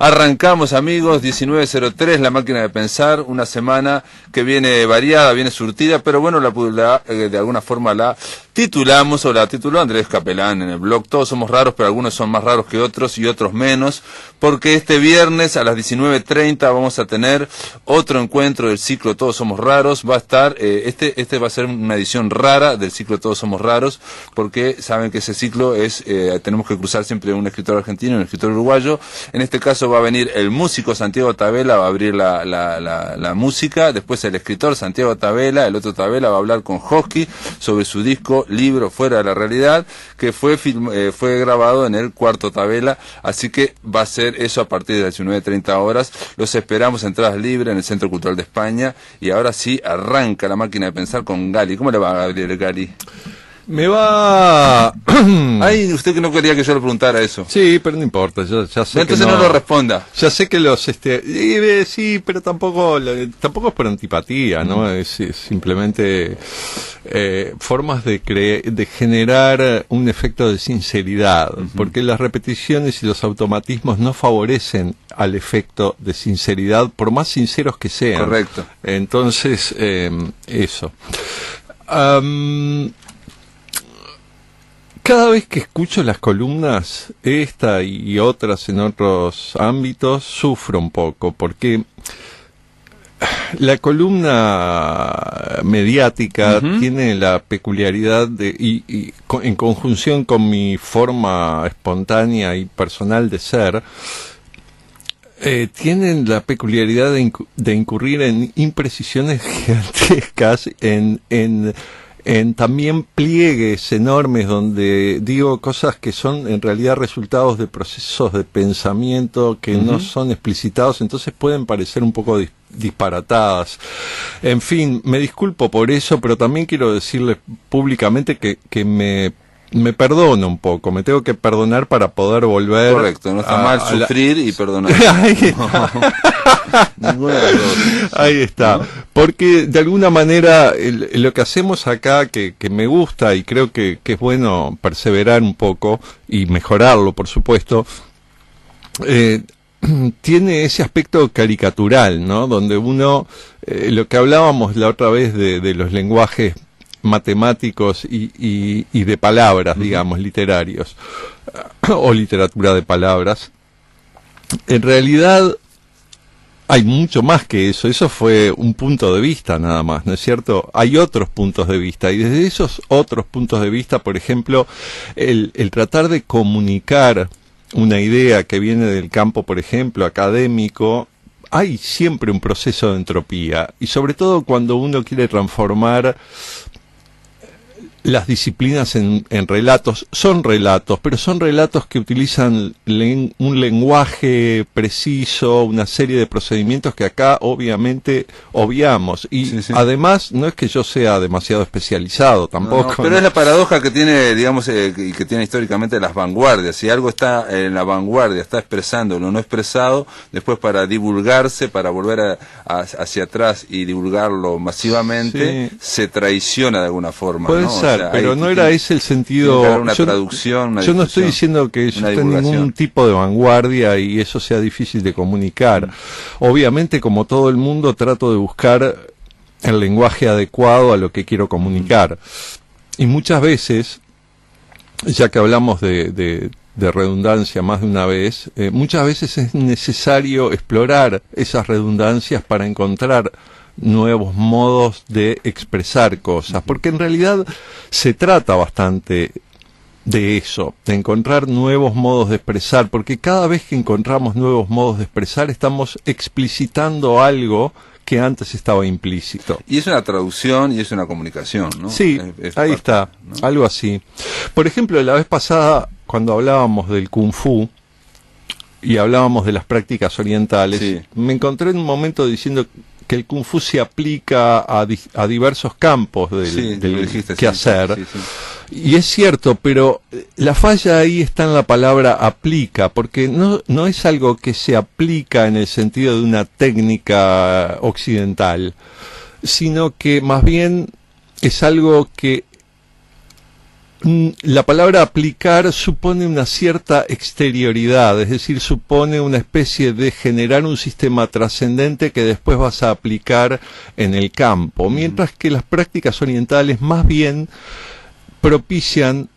Arrancamos, amigos, 19:03, La Máquina de Pensar, una semana que viene variada, viene surtida, pero bueno, de alguna forma la titulamos, o la tituló Andrés Capelán en el blog. Todos somos raros, pero algunos son más raros que otros y otros menos, porque este viernes a las 19:30 vamos a tener otro encuentro del ciclo Todos Somos Raros. Va a estar, este va a ser una edición rara del ciclo Todos Somos Raros, porque saben que ese ciclo es, tenemos que cruzar siempre un escritor argentino y un escritor uruguayo. En este caso va a venir el músico Santiago Tabela, va a abrir la música, después el escritor Santiago Tabela, el otro Tabela va a hablar con Hosky sobre su disco Libro Fuera de la Realidad, que fue grabado en el Cuarto Tabela, así que va a ser eso a partir de las 19:30 horas. Los esperamos, entradas libres en el Centro Cultural de España, y ahora sí arranca La Máquina de Pensar con Gali. ¿Cómo le va, Gabriel Gali? Me va... Ay, usted que no quería que yo le preguntara eso. Sí, pero no importa, yo ya sé. Entonces que no lo responda. Ya sé que los... sí, pero tampoco es por antipatía, ¿no? Es simplemente formas de generar un efecto de sinceridad, porque las repeticiones y los automatismos no favorecen al efecto de sinceridad, por más sinceros que sean. Correcto. Entonces, eso. Cada vez que escucho las columnas, esta y otras en otros ámbitos, sufro un poco, porque la columna mediática tiene la peculiaridad en conjunción con mi forma espontánea y personal de ser, tienen la peculiaridad de incurrir en imprecisiones gigantescas, en también pliegues enormes donde digo cosas que son en realidad resultados de procesos de pensamiento que no son explicitados, entonces pueden parecer un poco disparatadas. En fin, me disculpo por eso, pero también quiero decirles públicamente que me perdono un poco, me tengo que perdonar para poder volver. Correcto, no está mal sufrir y perdonar. Ahí está, porque de alguna manera lo que hacemos acá, que me gusta y creo que es bueno perseverar un poco y mejorarlo, por supuesto, tiene ese aspecto caricatural, ¿no? Donde uno, lo que hablábamos la otra vez de los lenguajes matemáticos y de palabras, digamos, literarios, o literatura de palabras, en realidad hay mucho más que eso. Eso fue un punto de vista nada más, ¿no es cierto? Hay otros puntos de vista, y desde esos otros puntos de vista, por ejemplo, el tratar de comunicar una idea que viene del campo, por ejemplo, académico, hay siempre un proceso de entropía, y sobre todo cuando uno quiere transformar las disciplinas en relatos, pero son relatos que utilizan un lenguaje preciso, una serie de procedimientos que acá obviamente obviamos, y además no es que yo sea demasiado especializado tampoco. No, pero es la paradoja que tiene, digamos, y que tiene históricamente las vanguardias. Si algo está en la vanguardia, está expresando lo no expresado, después para divulgarse, para volver hacia atrás y divulgarlo masivamente, se traiciona de alguna forma. Puede ser. Pero no era ese el sentido. Una traducción, yo no estoy diciendo que yo esté en ningún tipo de vanguardia y eso sea difícil de comunicar. Obviamente, como todo el mundo, trato de buscar el lenguaje adecuado a lo que quiero comunicar. Y muchas veces, ya que hablamos de redundancia más de una vez, muchas veces es necesario explorar esas redundancias para encontrar nuevos modos de expresar cosas, porque en realidad se trata bastante de eso, de encontrar nuevos modos de expresar, porque cada vez que encontramos nuevos modos de expresar estamos explicitando algo que antes estaba implícito. Y es una traducción y es una comunicación, ¿no? Sí, ahí está, ¿no? Algo así. Por ejemplo, la vez pasada, cuando hablábamos del Kung Fu y hablábamos de las prácticas orientales, me encontré en un momento diciendo que el Kung Fu se aplica a diversos campos del quehacer. Y es cierto, pero la falla ahí está en la palabra aplica, porque no es algo que se aplica en el sentido de una técnica occidental, sino que más bien es algo que la palabra aplicar supone una cierta exterioridad, es decir, supone una especie de generar un sistema trascendente que después vas a aplicar en el campo, mientras que las prácticas orientales más bien propician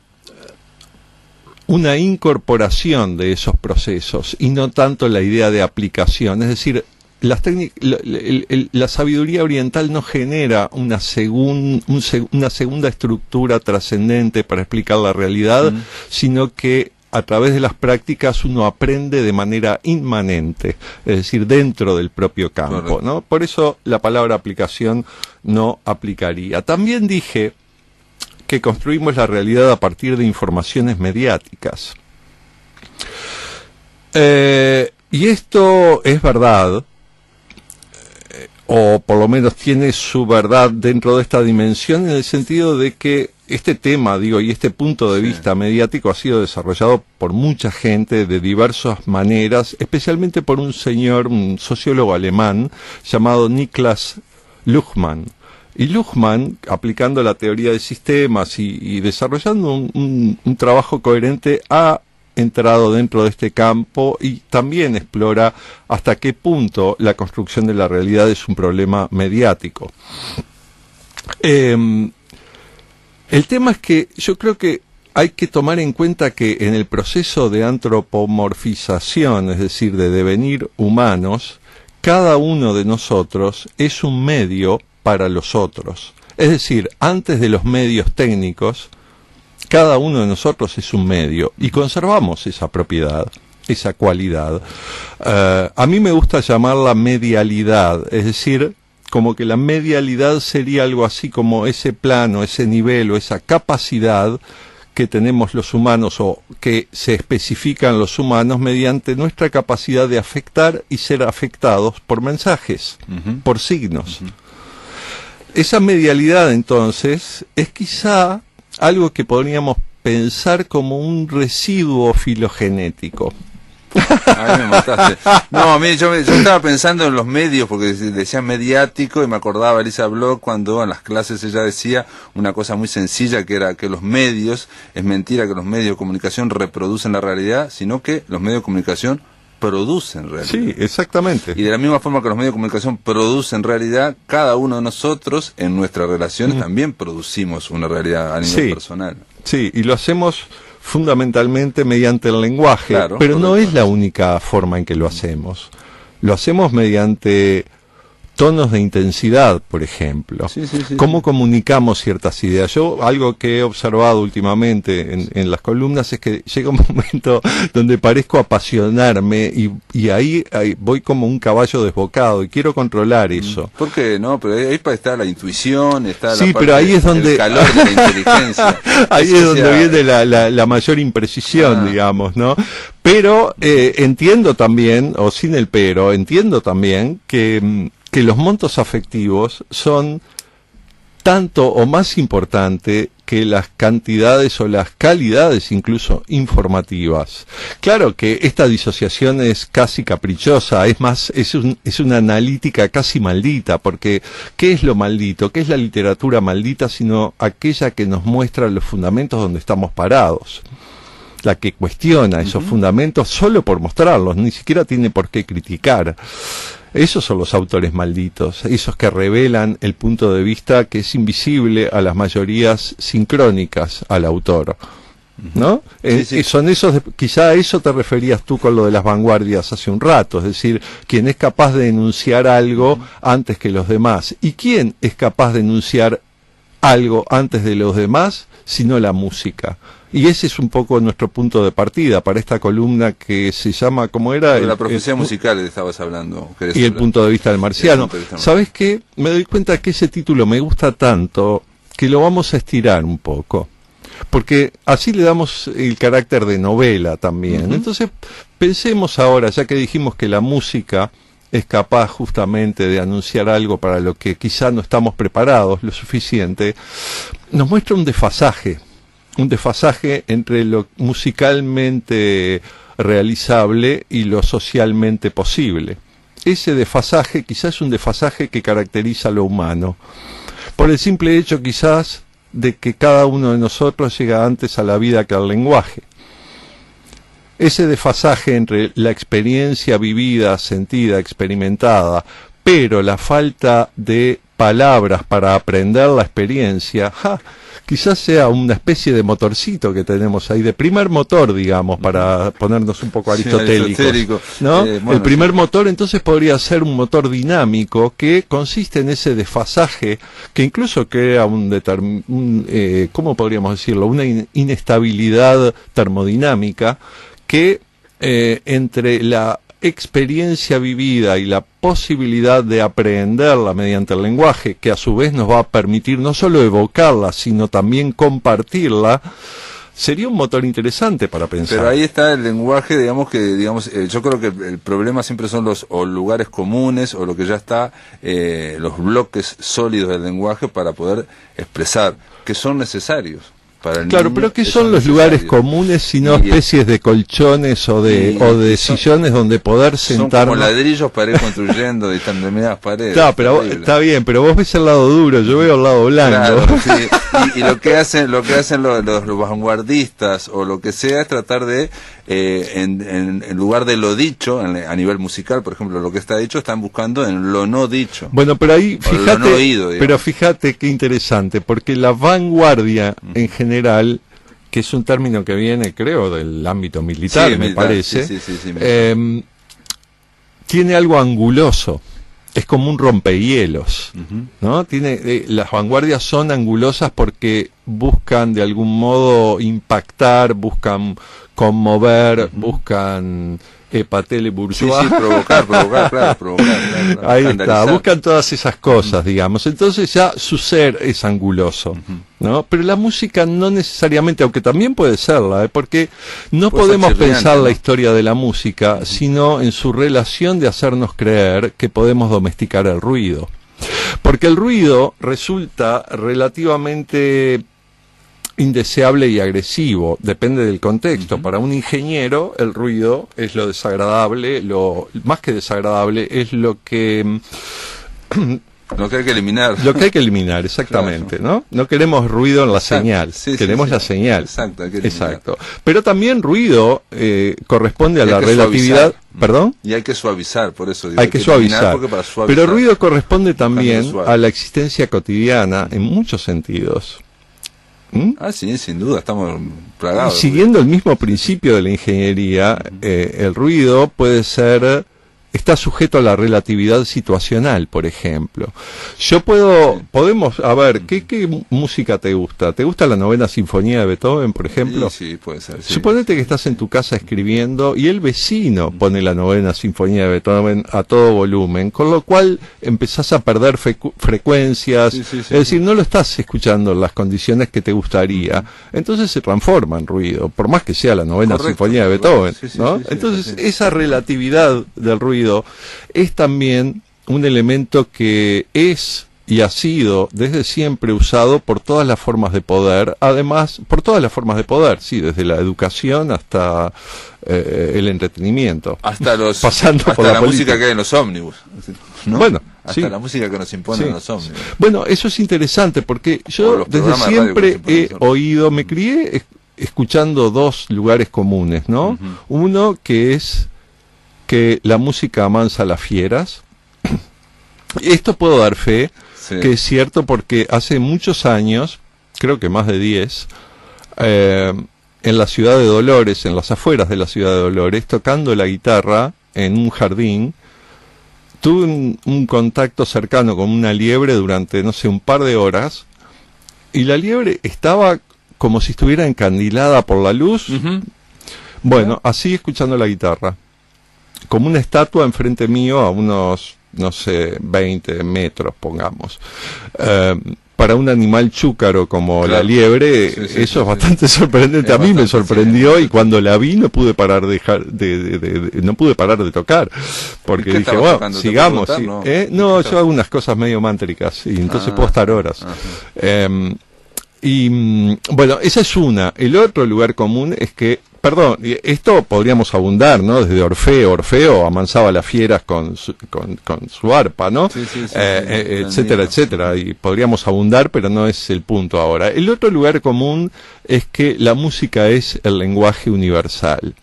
una incorporación de esos procesos y no tanto la idea de aplicación, es decir, la sabiduría oriental no genera una segunda estructura trascendente para explicar la realidad, sino que a través de las prácticas uno aprende de manera inmanente, es decir, dentro del propio campo, ¿no? Por eso la palabra aplicación no aplicaría. También dije que construimos la realidad a partir de informaciones mediáticas. Y esto es verdad, o por lo menos tiene su verdad dentro de esta dimensión, en el sentido de que este tema, y este punto de vista mediático ha sido desarrollado por mucha gente de diversas maneras, especialmente por un sociólogo alemán llamado Niklas Luhmann. Y Luhmann, aplicando la teoría de sistemas y desarrollando un trabajo coherente, ha entrado dentro de este campo y también explora hasta qué punto la construcción de la realidad es un problema mediático. El tema es que yo creo que hay que tomar en cuenta que en el proceso de antropomorfización, es decir, de devenir humanos, cada uno de nosotros es un medio para los otros. Es decir, antes de los medios técnicos, cada uno de nosotros es un medio y conservamos esa propiedad, esa cualidad. A mí me gusta llamarla medialidad, es decir, como que la medialidad sería algo así como ese plano, ese nivel o esa capacidad que tenemos los humanos o que se especifican los humanos mediante nuestra capacidad de afectar y ser afectados por mensajes, por signos. Esa medialidad entonces es quizá algo que podríamos pensar como un residuo filogenético. A mí me mataste. No, yo estaba pensando en los medios, porque decía mediático, y me acordaba de Elisa Bloch cuando en las clases ella decía una cosa muy sencilla, que era que los medios, es mentira que los medios de comunicación reproducen la realidad, sino que los medios de comunicación producen realidad. Sí, exactamente. Y de la misma forma que los medios de comunicación producen realidad, cada uno de nosotros en nuestras relaciones también producimos una realidad a nivel personal. Sí, y lo hacemos fundamentalmente mediante el lenguaje, claro, pero no es la única forma en que lo hacemos. Lo hacemos mediante tonos de intensidad, por ejemplo. ¿Cómo comunicamos ciertas ideas? Yo, algo que he observado últimamente en las columnas es que llega un momento donde parezco apasionarme y ahí voy como un caballo desbocado y quiero controlar eso. ¿Por qué? No, pero ahí está la intuición, está la parte, ahí es donde, el calor de la inteligencia. Ahí es donde viene la mayor imprecisión, digamos, ¿no? Pero entiendo también, o sin el pero, entiendo también que los montos afectivos son tanto o más importante que las cantidades o las calidades incluso informativas. Claro que esta disociación es casi caprichosa, es una analítica casi maldita, porque ¿qué es lo maldito? ¿Qué es la literatura maldita sino aquella que nos muestra los fundamentos donde estamos parados? La que cuestiona esos fundamentos solo por mostrarlos, ni siquiera tiene por qué criticar. Esos son los autores malditos, esos que revelan el punto de vista que es invisible a las mayorías sincrónicas al autor, ¿no? Son esos, quizá a eso te referías tú con lo de las vanguardias hace un rato, es decir, quien es capaz de enunciar algo antes que los demás. ¿Y quién es capaz de enunciar algo antes de los demás, sino la música? Y ese es un poco nuestro punto de partida para esta columna que se llama, ¿cómo era? La profecía musical estabas hablando. Y el punto de vista del marciano. ¿Sabes qué? Me doy cuenta que ese título me gusta tanto que lo vamos a estirar un poco. Porque así le damos el carácter de novela también. Entonces, pensemos ahora, ya que dijimos que la música es capaz justamente de anunciar algo para lo que quizá no estamos preparados lo suficiente, nos muestra un desfasaje entre lo musicalmente realizable y lo socialmente posible. Ese desfasaje quizás es un desfasaje que caracteriza a lo humano, por el simple hecho quizás de que cada uno de nosotros llega antes a la vida que al lenguaje. Ese desfasaje entre la experiencia vivida, sentida, experimentada, pero la falta de palabras para aprender la experiencia, quizás sea una especie de motorcito que tenemos ahí, de primer motor, digamos, para ponernos un poco aristotélicos, ¿no? Bueno, el primer motor entonces podría ser un motor dinámico que consiste en ese desfasaje que incluso crea ¿cómo podríamos decirlo? Una inestabilidad termodinámica que entre la experiencia vivida y la posibilidad de aprenderla mediante el lenguaje, que a su vez nos va a permitir no solo evocarla, sino también compartirla, sería un motor interesante para pensar. Pero ahí está el lenguaje, yo creo que el problema siempre son los lugares comunes o lo que ya está, los bloques sólidos del lenguaje para poder expresar, que son necesarios. Claro, pero ¿qué son los lugares comunes sino especies de colchones o de sillones donde poder sentarnos? Son como ladrillos para ir construyendo determinadas paredes. Claro, pero está bien, pero vos ves el lado duro, yo veo el lado blanco. Claro, sí. Y lo que hacen los vanguardistas o lo que sea es tratar de, en lugar de lo dicho, a nivel musical, por ejemplo, lo que está dicho, están buscando en lo no dicho. Bueno, pero ahí, fíjate qué interesante, porque la vanguardia en general, que es un término que viene, creo, del ámbito militar, me parece, tiene algo anguloso. Es como un rompehielos, ¿no? Las vanguardias son angulosas porque buscan de algún modo impactar, buscan conmover, buscan patele bourgeois. Sí, provocar. Ahí está, buscan todas esas cosas, digamos. Entonces ya su ser es anguloso, ¿no? Pero la música no necesariamente, aunque también puede serla, porque no podemos pensar la historia de la música, sino en su relación de hacernos creer que podemos domesticar el ruido. Porque el ruido resulta relativamente indeseable y agresivo, depende del contexto. Para un ingeniero el ruido es lo desagradable, más que desagradable es lo que hay que eliminar. Lo que hay que eliminar, exactamente, claro. ¿No? No queremos ruido en la señal, queremos la señal. Exacto. Pero también ruido corresponde a la relatividad. ¿Perdón? Y hay que suavizar, por eso digo. Hay que suavizar. Pero ruido corresponde también a la existencia cotidiana en muchos sentidos. Sí, sin duda, estamos plagados. Siguiendo el mismo principio de la ingeniería, el ruido está sujeto a la relatividad situacional, por ejemplo. A ver, ¿qué música te gusta? ¿Te gusta la novena sinfonía de Beethoven, por ejemplo? Sí, puede ser. Sí. Suponete que estás en tu casa escribiendo y el vecino pone la novena sinfonía de Beethoven a todo volumen, con lo cual empezás a perder frecuencias, es decir, no lo estás escuchando en las condiciones que te gustaría, entonces se transforma en ruido, por más que sea la novena sinfonía de Beethoven, ¿no? Entonces, esa relatividad del ruido es también un elemento que es y ha sido desde siempre usado por todas las formas de poder, desde la educación hasta el entretenimiento, hasta por la música que hay en los ómnibus, ¿no? Bueno, hasta la música que nos imponen en los ómnibus. Bueno, eso es interesante porque yo desde siempre me crié escuchando dos lugares comunes, ¿no? Uno que es que la música amansa a las fieras. Esto puedo dar fe que es cierto porque hace muchos años, creo que más de 10, en la ciudad de Dolores, en las afueras de la ciudad de Dolores, tocando la guitarra en un jardín, tuve un contacto cercano con una liebre durante, no sé, un par de horas, y la liebre estaba como si estuviera encandilada por la luz. Bueno, así escuchando la guitarra, como una estatua enfrente mío a unos, no sé, 20 metros, pongamos. Para un animal chúcaro como la liebre, eso es bastante sorprendente. A mí me sorprendió y cuando la vi no pude parar de tocar, porque dije, bueno, sigamos. No, yo hago unas cosas medio mántricas y entonces puedo estar horas. Y bueno, esa es una. El otro lugar común es que perdón, esto podríamos abundar, ¿no? Desde Orfeo amansaba las fieras con su arpa, ¿no? Sí, etcétera, etcétera, y podríamos abundar, pero no es el punto ahora. El otro lugar común es que la música es el lenguaje universal.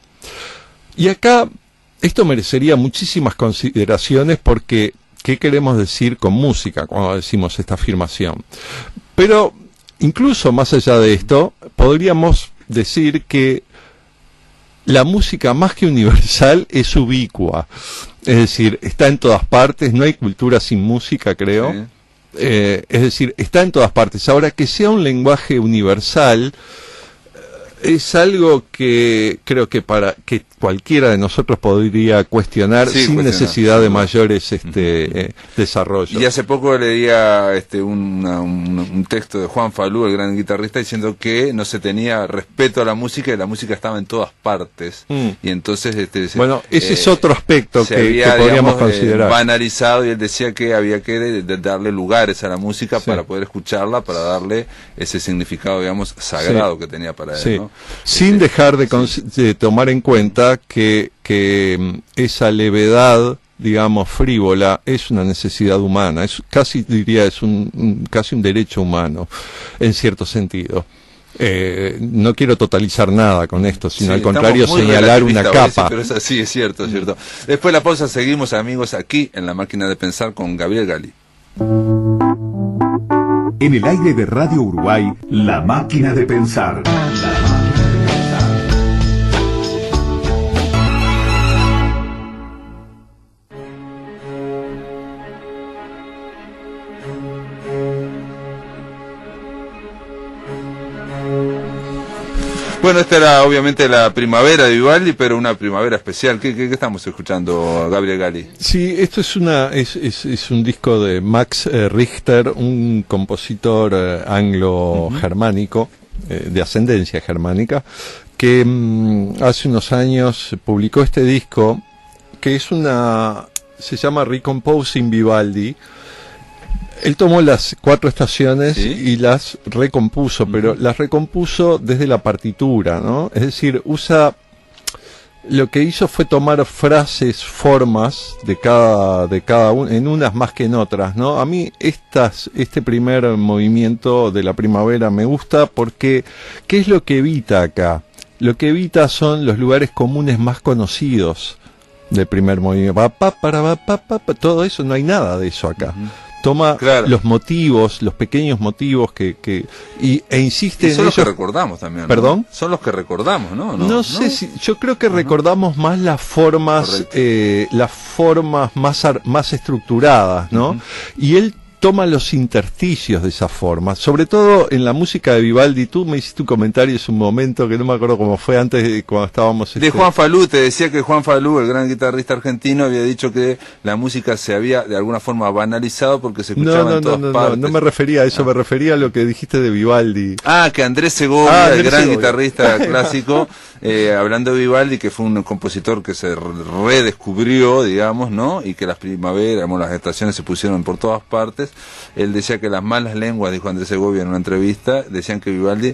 Y acá, esto merecería muchísimas consideraciones porque, ¿qué queremos decir con música cuando decimos esta afirmación? Pero, incluso más allá de esto, podríamos decir que la música más que universal es ubicua, es decir, está en todas partes, no hay cultura sin música, creo, sí. Es decir, está en todas partes. Ahora, que sea un lenguaje universal es algo que creo que para que cualquiera de nosotros podría cuestionar sin necesidad de mayores desarrollos. Y hace poco leía un texto de Juan Falú, el gran guitarrista, diciendo que no se tenía respeto a la música y la música estaba en todas partes. Y entonces bueno, ese es otro aspecto que podríamos considerar. Banalizado, y él decía que había que darle lugares a la música para poder escucharla, para darle ese significado, digamos, sagrado que tenía para él, ¿no? Sin dejar de tomar en cuenta que esa levedad, digamos, frívola, es una necesidad humana, es casi, diría, es casi un derecho humano, en cierto sentido. No quiero totalizar nada con esto, sino al contrario señalar una capa. Pero es así, es cierto, es cierto. Después de la pausa seguimos, amigos, aquí en La Máquina de Pensar con Gabriel Gali. En el aire de Radio Uruguay, La Máquina de Pensar. Bueno, esta era obviamente la primavera de Vivaldi, pero una primavera especial. ¿Qué estamos escuchando, Gabriel Gali? Sí, esto es un disco de Max Richter, un compositor anglo-germánico, de ascendencia germánica, que hace unos años publicó este disco, que se llama Recomposing Vivaldi. Él tomó las 4 estaciones y las recompuso, pero las recompuso desde la partitura, ¿no? Es decir, lo que hizo fue tomar frases, formas de cada uno, en unas más que en otras, ¿no? A mí este primer movimiento de la primavera me gusta porque, ¿qué es lo que evita acá? Lo que evita son los lugares comunes más conocidos del primer movimiento. Todo eso, no hay nada de eso acá. Toma los motivos, los pequeños motivos e insiste en ellos. Son los que recordamos también, ¿no? ¿Perdón? Son los que recordamos, ¿no? No sé si, yo creo que recordamos más las formas más estructuradas, ¿no? Y él toma los intersticios de esa forma, sobre todo en la música de Vivaldi. Tú me hiciste un comentario en un momento que no me acuerdo cómo fue antes, cuando estábamos... De Juan Falú, te decía que Juan Falú, el gran guitarrista argentino, había dicho que la música se había de alguna forma banalizado porque se escuchaba en todas partes. No me refería a eso, me refería a lo que dijiste de Vivaldi. Que Andrés Segovia, el gran guitarrista clásico, hablando de Vivaldi, que fue un compositor que se redescubrió, digamos, ¿no? Y que las primaveras, las estaciones se pusieron por todas partes. Él decía que las malas lenguas, dijo Andrés Segovia en una entrevista, decían que Vivaldi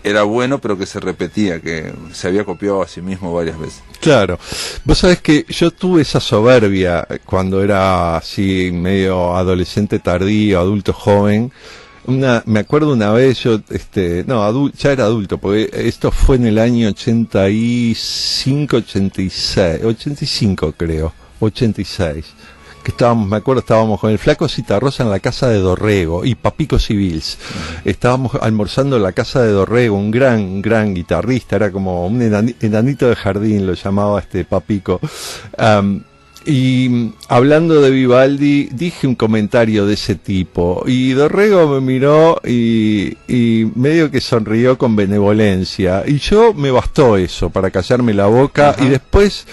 era bueno, pero que se repetía, que se había copiado a sí mismo varias veces. Claro. Vos sabés que yo tuve esa soberbia cuando era así medio adolescente tardío, adulto joven. Me acuerdo una vez, ya era adulto, porque esto fue en el año 85 creo, 86. Que estábamos con el Flaco Citarrosa en la casa de Dorrego y Papico Civils. Estábamos almorzando en la casa de Dorrego, un gran guitarrista, era como un enanito de jardín, lo llamaba Papico. Y hablando de Vivaldi, dije un comentario de ese tipo, y Dorrego me miró y medio que sonrió con benevolencia, y yo me bastó eso para callarme la boca. Y después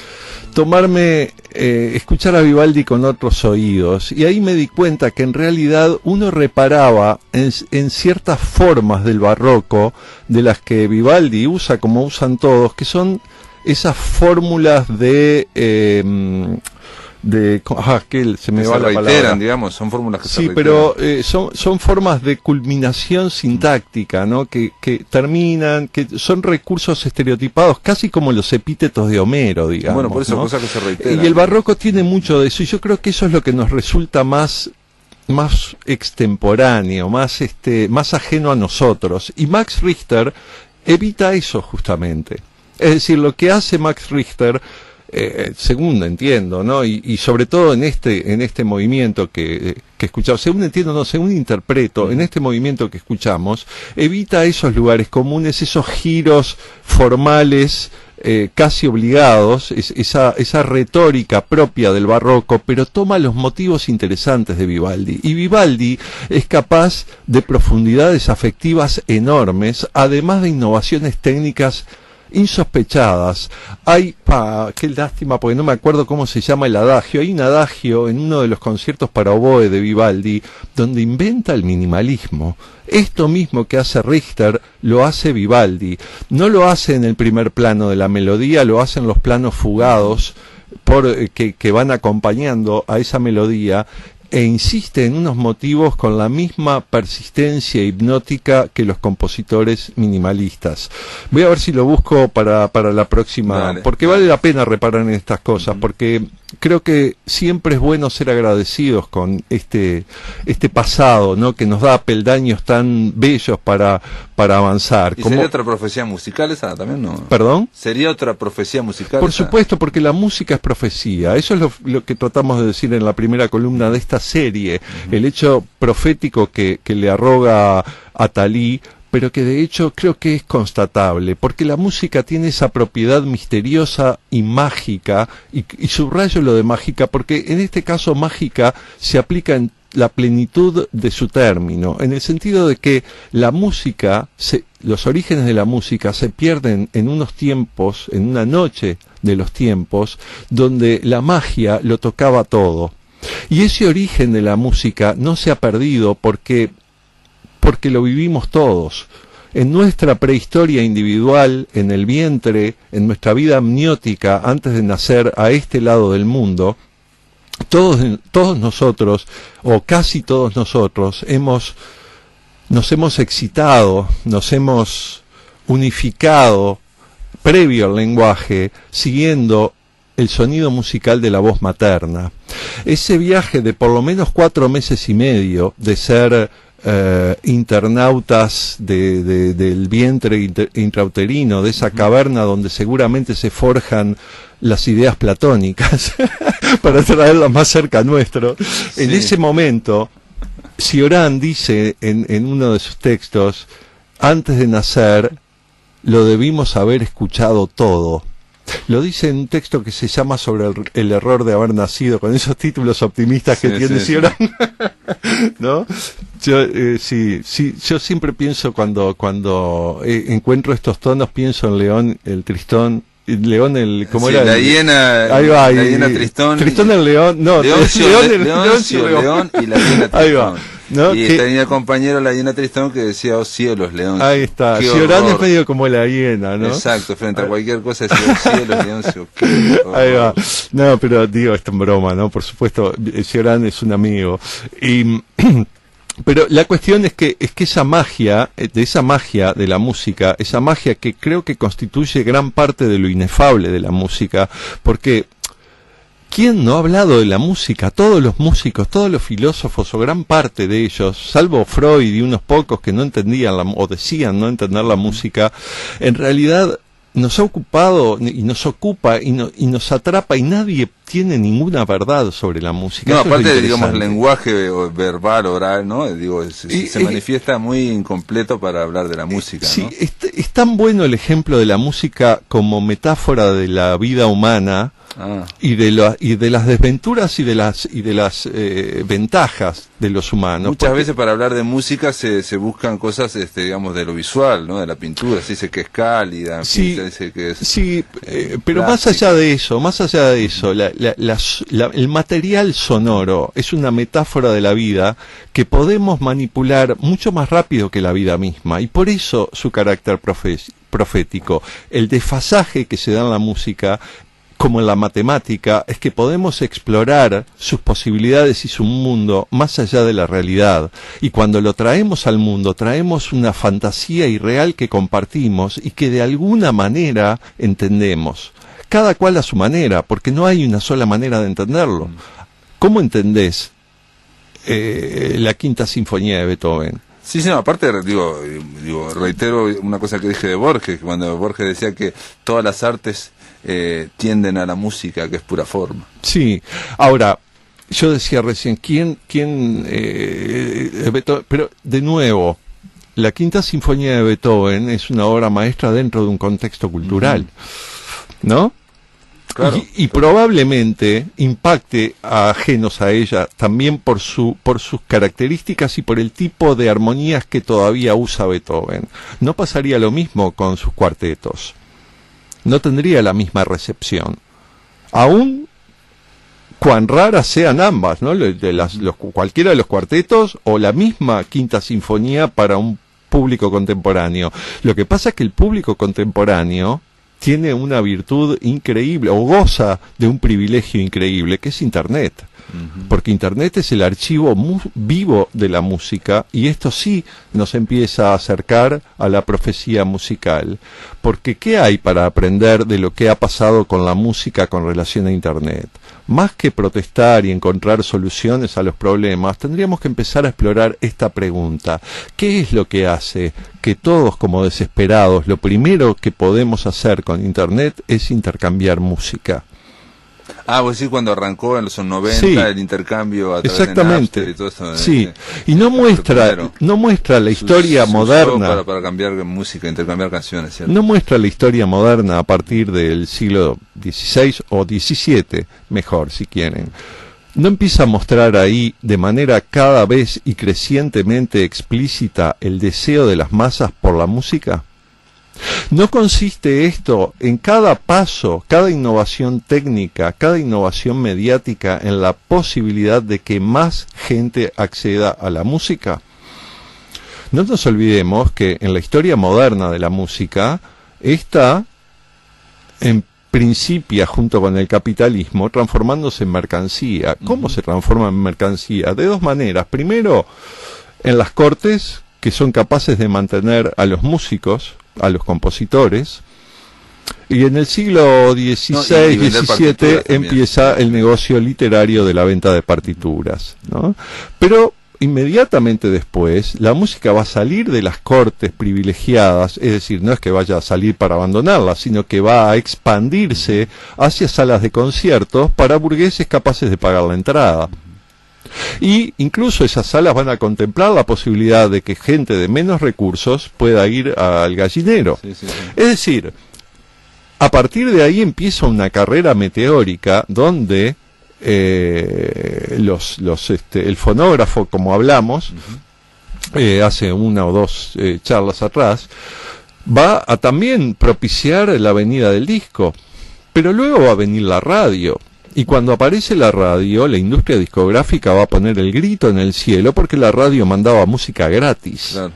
escuchar a Vivaldi con otros oídos, y ahí me di cuenta que en realidad uno reparaba en ciertas formas del barroco, de las que Vivaldi usa, como usan todos, que son esas fórmulas de que se me que va se la reiteran, palabra. digamos, son fórmulas que se Sí, reiteran. pero son formas de culminación sintáctica, ¿no? Que terminan, que son recursos estereotipados, casi como los epítetos de Homero, digamos. Bueno, por eso, ¿no? cosas que se reiteran. Y el barroco tiene mucho de eso, y yo creo que eso es lo que nos resulta más extemporáneo, más ajeno a nosotros. Y Max Richter evita eso justamente. Es decir, lo que hace Max Richter, según entiendo, ¿no? Y sobre todo en este movimiento que escuchamos, según entiendo, no, según interpreto, en este movimiento que escuchamos, evita esos lugares comunes, esos giros formales, casi obligados, esa retórica propia del barroco, pero toma los motivos interesantes de Vivaldi. Y Vivaldi es capaz de profundidades afectivas enormes, además de innovaciones técnicas insospechadas. Qué lástima, porque no me acuerdo cómo se llama el adagio. Hay un adagio en uno de los conciertos para oboe de Vivaldi donde inventa el minimalismo. Esto mismo que hace Richter lo hace Vivaldi. No lo hace en el primer plano de la melodía, lo hace en los planos fugados que van acompañando a esa melodía, e insiste en unos motivos con la misma persistencia hipnótica que los compositores minimalistas. Voy a ver si lo busco para la próxima, Dale, porque vale la pena reparar en estas cosas, porque creo que siempre es bueno ser agradecidos con este pasado, ¿no? Que nos da peldaños tan bellos para avanzar. ¿Y sería otra profecía musical esa también, no? ¿Perdón? ¿Sería otra profecía musical Por esa? supuesto, porque la música es profecía. Eso es lo que tratamos de decir en la primera columna de esta serie. El hecho profético que le arroga a Talí, pero que de hecho creo que es constatable, porque la música tiene esa propiedad misteriosa y mágica, y subrayo lo de mágica, porque en este caso mágica se aplica en la plenitud de su término, en el sentido de que la música, los orígenes de la música se pierden en unos tiempos, en una noche de los tiempos, donde la magia lo tocaba todo. Y ese origen de la música no se ha perdido porque lo vivimos todos. En nuestra prehistoria individual, en el vientre, en nuestra vida amniótica, antes de nacer a este lado del mundo, todos nosotros, o casi todos nosotros, nos hemos excitado, nos hemos unificado previo al lenguaje, siguiendo el sonido musical de la voz materna. Ese viaje de por lo menos 4 meses y medio de ser internautas del vientre intrauterino, de esa caverna donde seguramente se forjan las ideas platónicas para traerlas más cerca nuestro. Sí. En ese momento, Cioran dice en uno de sus textos, antes de nacer lo debimos haber escuchado todo. Lo dice en un texto que se llama Sobre el error de haber nacido, con esos títulos optimistas que tiene Cioran. ¿No? Yo siempre pienso cuando encuentro estos tonos, pienso en León el Tristón, León ¿cómo era? La hiena, ahí va, la hiena Tristón. Tristón el León, no, León y la hiena Tristón. Ahí va. ¿No? Y tenía el compañero la hiena Tristón que decía, oh cielos, León. Ahí está, Cioran es medio como la hiena, ¿no? Exacto, frente a cualquier cosa decía, oh cielos, León, ahí va. No, pero digo, esto en broma, ¿no? Por supuesto, Cioran es un amigo. Pero la cuestión es que esa magia, de la música, esa magia que creo que constituye gran parte de lo inefable de la música, porque ¿quién no ha hablado de la música? Todos los músicos, todos los filósofos, o gran parte de ellos, salvo Freud y unos pocos que no entendían o decían no entender la música, en realidad nos ha ocupado y nos ocupa y nos atrapa, y nadie tiene ninguna verdad sobre la música. No, eso aparte, digamos, el lenguaje verbal, oral, ¿no? Digo, se manifiesta muy incompleto para hablar de la música, sí, ¿no? Es tan bueno el ejemplo de la música como metáfora de la vida humana, y de las desventuras y de las ventajas de los humanos. Muchas veces para hablar de música se buscan cosas, digamos, de lo visual, ¿no? De la pintura, se dice que es cálida, sí, se dice que es, sí, pero plástica. más allá de eso, el material sonoro es una metáfora de la vida que podemos manipular mucho más rápido que la vida misma, y por eso su carácter profético. El desfasaje que se da en la música como en la matemática, es que podemos explorar sus posibilidades y su mundo más allá de la realidad. Y cuando lo traemos al mundo, traemos una fantasía irreal que compartimos y que de alguna manera entendemos. Cada cual a su manera, porque no hay una sola manera de entenderlo. ¿Cómo entendés la Quinta Sinfonía de Beethoven? Sí, no, aparte, reitero una cosa que dije de Borges, cuando Borges decía que todas las artes tienden a la música, que es pura forma. Sí, ahora, yo decía recién, Beethoven, pero de nuevo, la Quinta Sinfonía de Beethoven es una obra maestra dentro de un contexto cultural, ¿no? Claro, y probablemente impacte a ajenos a ella también por sus características y por el tipo de armonías que todavía usa Beethoven. No pasaría lo mismo con sus cuartetos. No tendría la misma recepción. Aún cuán raras sean ambas, ¿no? Cualquiera de los cuartetos o la misma Quinta Sinfonía para un público contemporáneo. Lo que pasa es que el público contemporáneo tiene una virtud increíble, o goza de un privilegio increíble, que es Internet. Porque Internet es el archivo vivo de la música, y esto sí nos empieza a acercar a la profecía musical. Porque ¿qué hay para aprender de lo que ha pasado con la música con relación a Internet? Más que protestar y encontrar soluciones a los problemas, tendríamos que empezar a explorar esta pregunta. ¿Qué es lo que hace que todos, como desesperados, lo primero que podemos hacer con Internet es intercambiar música? Vos decís cuando arrancó en los 90, sí, el intercambio a través exactamente, de Napster y todo eso. Sí, y no muestra la historia moderna. Para cambiar música, intercambiar canciones, ¿cierto? No muestra la historia moderna a partir del siglo XVI o XVII, mejor si quieren. ¿No empieza a mostrar ahí de manera cada vez y crecientemente explícita el deseo de las masas por la música? ¿No consiste esto en cada paso, cada innovación técnica, cada innovación mediática en la posibilidad de que más gente acceda a la música? No nos olvidemos que en la historia moderna de la música, esta en principia junto con el capitalismo transformándose en mercancía. ¿Cómo se transforma en mercancía? De dos maneras. Primero, en las cortes, que son capaces de mantener a los músicos, a los compositores, y en el siglo XVI, XVII empieza el negocio literario de la venta de partituras, ¿no? Pero inmediatamente después la música va a salir de las cortes privilegiadas, es decir, no es que vaya a salir para abandonarlas, sino que va a expandirse hacia salas de conciertos para burgueses capaces de pagar la entrada. Y incluso esas salas van a contemplar la posibilidad de que gente de menos recursos pueda ir al Gallinero. Sí. Es decir, a partir de ahí empieza una carrera meteórica donde el fonógrafo, como hablamos hace una o dos charlas atrás, va a también propiciar la venida del disco. Pero luego va a venir la radio. Y cuando aparece la radio, la industria discográfica va a poner el grito en el cielo porque la radio mandaba música gratis. Claro.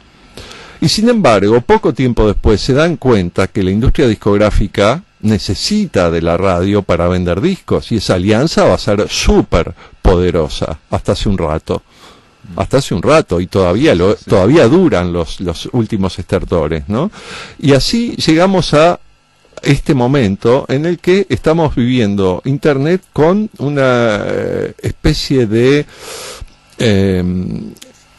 Y sin embargo, poco tiempo después se dan cuenta que la industria discográfica necesita de la radio para vender discos, y esa alianza va a ser súper poderosa hasta hace un rato. Y todavía duran los últimos estertores, ¿no? Y así llegamos a este momento en el que estamos viviendo Internet con una especie de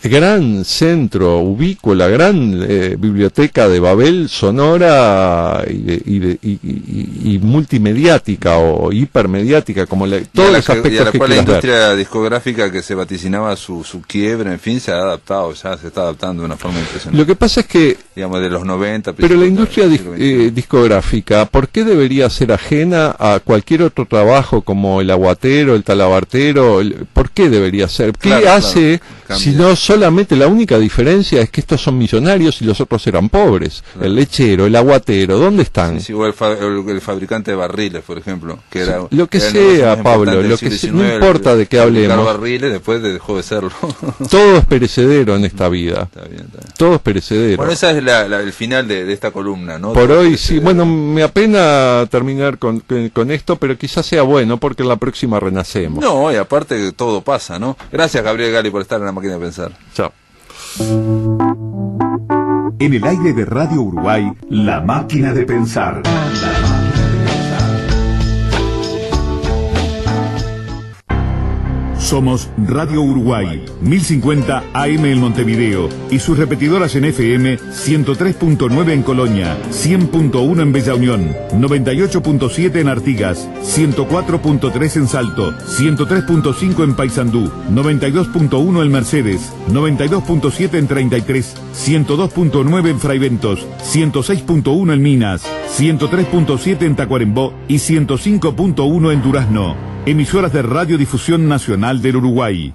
gran centro ubícuo, la gran biblioteca de Babel sonora y multimediática o hipermediática, como todos los aspectos y a la que cual la industria discográfica que se vaticinaba su quiebre, en fin, se ha adaptado, ya se está adaptando de una forma impresionante. Lo que pasa es que, digamos, de los 90... Pero la industria discográfica, ¿por qué debería ser ajena a cualquier otro trabajo como el aguatero, el talabartero? ¿Por qué debería ser? ¿Qué hace si no solamente la única diferencia es que estos son millonarios y los otros eran pobres. Claro. El lechero, el aguatero, ¿dónde están? Sí, o el fabricante de barriles, por ejemplo, que era lo que sea, Pablo, lo que sea, no importa de qué hablemos. Barriles, después dejó de serlo. Todo es perecedero en esta vida. Está bien. Todo es perecedero. Bueno, esa es el final de esta columna, ¿no? Por todo hoy sí, bueno, me apena terminar con esto, pero quizás sea bueno porque en la próxima renacemos. No, y aparte todo pasa, ¿no? Gracias, Gabriel Gali, por estar en La Máquina de Pensar. Chao. En el aire de Radio Uruguay, La Máquina de Pensar. Somos Radio Uruguay, 1050 AM en Montevideo y sus repetidoras en FM 103.9 en Colonia, 100.1 en Bella Unión, 98.7 en Artigas, 104.3 en Salto, 103.5 en Paysandú, 92.1 en Mercedes, 92.7 en 33, 102.9 en Fraiventos, 106.1 en Minas, 103.7 en Tacuarembó y 105.1 en Durazno. Emisoras de Radiodifusión Nacional del Uruguay.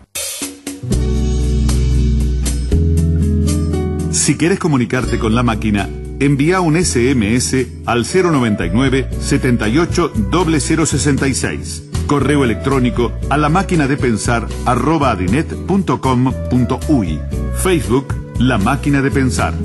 Si querés comunicarte con La Máquina, envía un SMS al 099 78 0066. Correo electrónico a lamáquinadepensar@adinet.com.uy. Facebook La Máquina de Pensar.